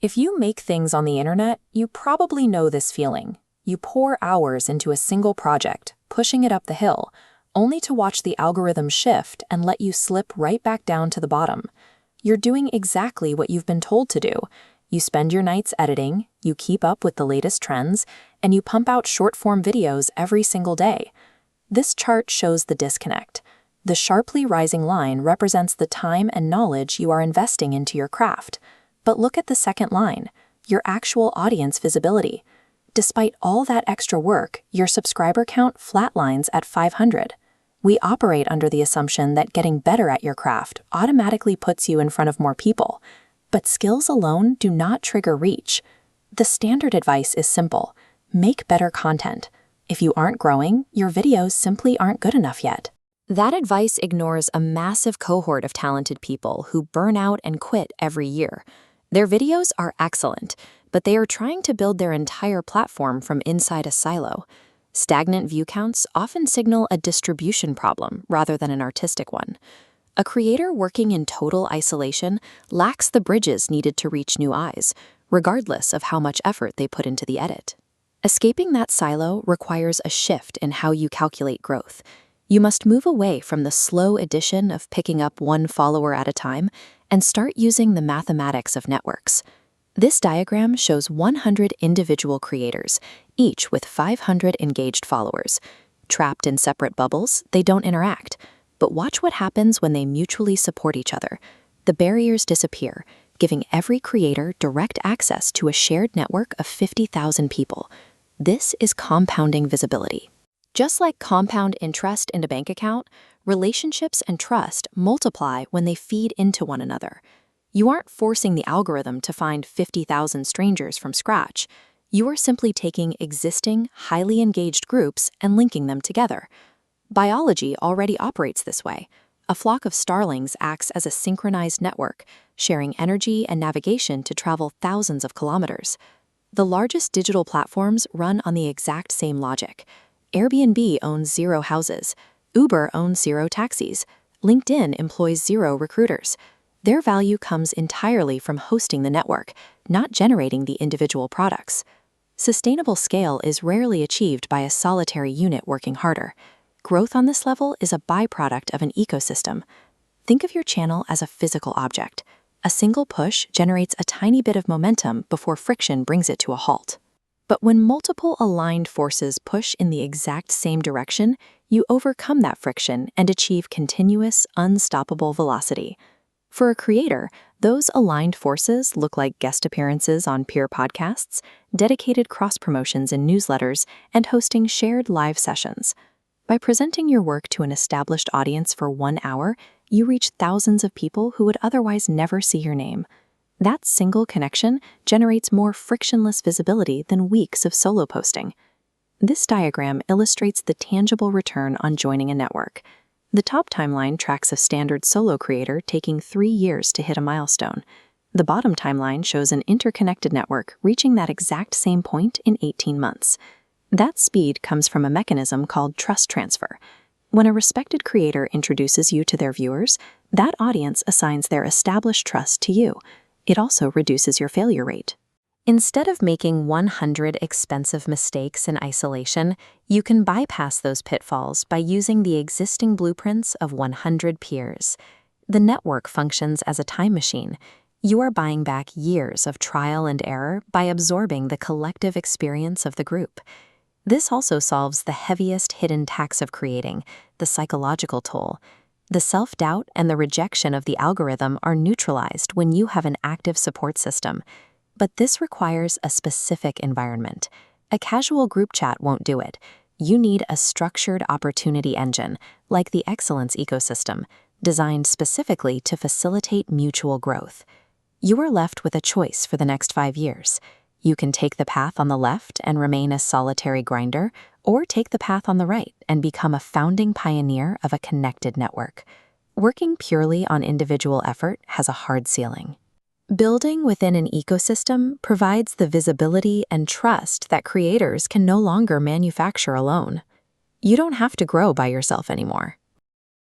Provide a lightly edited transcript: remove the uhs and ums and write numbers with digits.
If you make things on the internet, you probably know this feeling. You pour hours into a single project, pushing it up the hill, only to watch the algorithm shift and let you slip right back down to the bottom. You're doing exactly what you've been told to do. You spend your nights editing, you keep up with the latest trends, and you pump out short-form videos every single day. This chart shows the disconnect. The sharply rising line represents the time and knowledge you are investing into your craft. But look at the second line, your actual audience visibility. Despite all that extra work, your subscriber count flatlines at 500. We operate under the assumption that getting better at your craft automatically puts you in front of more people. But skills alone do not trigger reach. The standard advice is simple: make better content. If you aren't growing, your videos simply aren't good enough yet. That advice ignores a massive cohort of talented people who burn out and quit every year. Their videos are excellent, but they are trying to build their entire platform from inside a silo. Stagnant view counts often signal a distribution problem rather than an artistic one. A creator working in total isolation lacks the bridges needed to reach new eyes, regardless of how much effort they put into the edit. Escaping that silo requires a shift in how you calculate growth. You must move away from the slow addition of picking up one follower at a time and start using the mathematics of networks. This diagram shows 100 individual creators, each with 500 engaged followers. Trapped in separate bubbles, they don't interact. But watch what happens when they mutually support each other. The barriers disappear, giving every creator direct access to a shared network of 50,000 people. This is compounding visibility. Just like compound interest in a bank account, relationships and trust multiply when they feed into one another. You aren't forcing the algorithm to find 50,000 strangers from scratch. You are simply taking existing, highly engaged groups and linking them together. Biology already operates this way. A flock of starlings acts as a synchronized network, sharing energy and navigation to travel thousands of kilometers. The largest digital platforms run on the exact same logic. Airbnb owns 0 houses. Uber owns 0 taxis. LinkedIn employs 0 recruiters. Their value comes entirely from hosting the network, not generating the individual products. Sustainable scale is rarely achieved by a solitary unit working harder. Growth on this level is a byproduct of an ecosystem. Think of your channel as a physical object. A single push generates a tiny bit of momentum before friction brings it to a halt. But when multiple aligned forces push in the exact same direction, you overcome that friction and achieve continuous, unstoppable velocity. For a creator, those aligned forces look like guest appearances on peer podcasts, dedicated cross-promotions in newsletters, and hosting shared live sessions. By presenting your work to an established audience for 1 hour, you reach thousands of people who would otherwise never see your name. That single connection generates more frictionless visibility than weeks of solo posting. This diagram illustrates the tangible return on joining a network. The top timeline tracks a standard solo creator taking 3 years to hit a milestone. The bottom timeline shows an interconnected network reaching that exact same point in 18 months. That speed comes from a mechanism called trust transfer. When a respected creator introduces you to their viewers, that audience assigns their established trust to you. It also reduces your failure rate. Instead of making 100 expensive mistakes in isolation, you can bypass those pitfalls by using the existing blueprints of 100 peers. The network functions as a time machine. You are buying back years of trial and error by absorbing the collective experience of the group. This also solves the heaviest hidden tax of creating, the psychological toll. The self-doubt and the rejection of the algorithm are neutralized when you have an active support system. But this requires a specific environment. A casual group chat won't do it. You need a structured opportunity engine, like the Excellence ecosystem, designed specifically to facilitate mutual growth. You are left with a choice for the next 5 years. You can take the path on the left and remain a solitary grinder, or take the path on the right and become a founding pioneer of a connected network. Working purely on individual effort has a hard ceiling. Building within an ecosystem provides the visibility and trust that creators can no longer manufacture alone. You don't have to grow by yourself anymore.